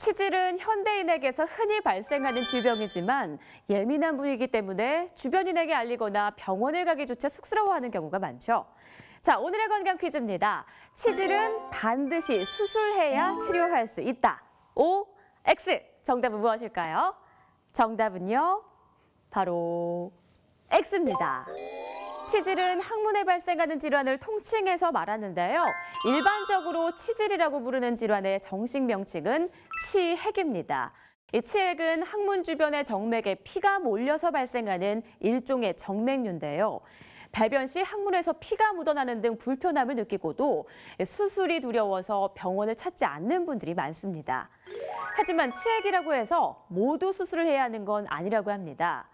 치질은 현대인에게서 흔히 발생하는 질병이지만 예민한 부위이기 때문에 주변인에게 알리거나 병원을 가기조차 쑥스러워하는 경우가 많죠. 자, 오늘의 건강 퀴즈입니다. 치질은 반드시 수술해야 치료할 수 있다. O, X. 정답은 무엇일까요? 정답은요, 바로 X입니다. 치질은 항문에 발생하는 질환을 통칭해서 말하는데요. 일반적으로 치질이라고 부르는 질환의 정식 명칭은 치핵입니다. 이 치핵은 항문 주변의 정맥에 피가 몰려서 발생하는 일종의 정맥류인데요. 발변 시 항문에서 피가 묻어나는 등 불편함을 느끼고도 수술이 두려워서 병원을 찾지 않는 분들이 많습니다. 하지만 치핵이라고 해서 모두 수술을 해야 하는 건 아니라고 합니다.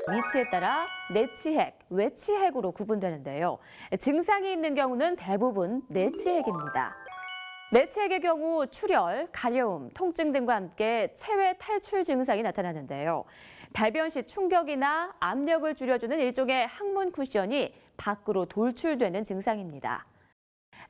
위치에 따라 내치핵, 외치핵으로 구분되는데요. 증상이 있는 경우는 대부분 내치핵입니다. 내치핵의 경우 출혈, 가려움, 통증 등과 함께 체외 탈출 증상이 나타나는데요. 발변 시 충격이나 압력을 줄여주는 일종의 항문 쿠션이 밖으로 돌출되는 증상입니다.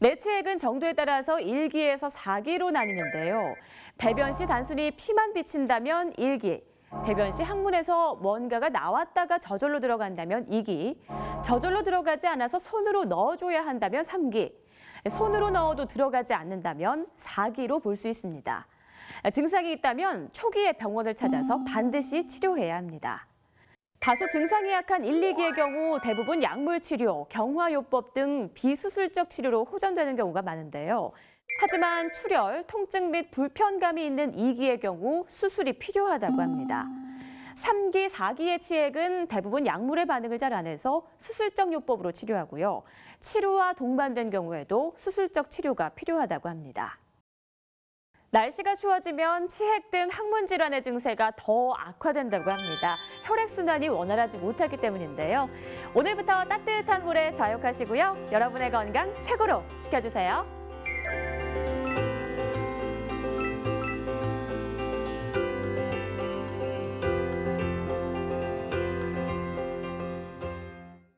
내치핵은 정도에 따라서 1기에서 4기로 나뉘는데요. 배변 시 단순히 피만 비친다면 1기, 배변 시 항문에서 뭔가가 나왔다가 저절로 들어간다면 2기, 저절로 들어가지 않아서 손으로 넣어줘야 한다면 3기, 손으로 넣어도 들어가지 않는다면 4기로 볼 수 있습니다. 증상이 있다면 초기에 병원을 찾아서 반드시 치료해야 합니다. 다소 증상이 약한 1, 2기의 경우 대부분 약물 치료, 경화요법 등 비수술적 치료로 호전되는 경우가 많은데요. 하지만 출혈, 통증 및 불편감이 있는 2기의 경우 수술이 필요하다고 합니다. 3기, 4기의 치핵은 대부분 약물의 반응을 잘 안 해서 수술적 요법으로 치료하고요. 치료와 동반된 경우에도 수술적 치료가 필요하다고 합니다. 날씨가 추워지면 치핵 등 항문 질환의 증세가 더 악화된다고 합니다. 혈액순환이 원활하지 못하기 때문인데요. 오늘부터 따뜻한 물에 좌욕하시고요. 여러분의 건강 최고로 지켜주세요.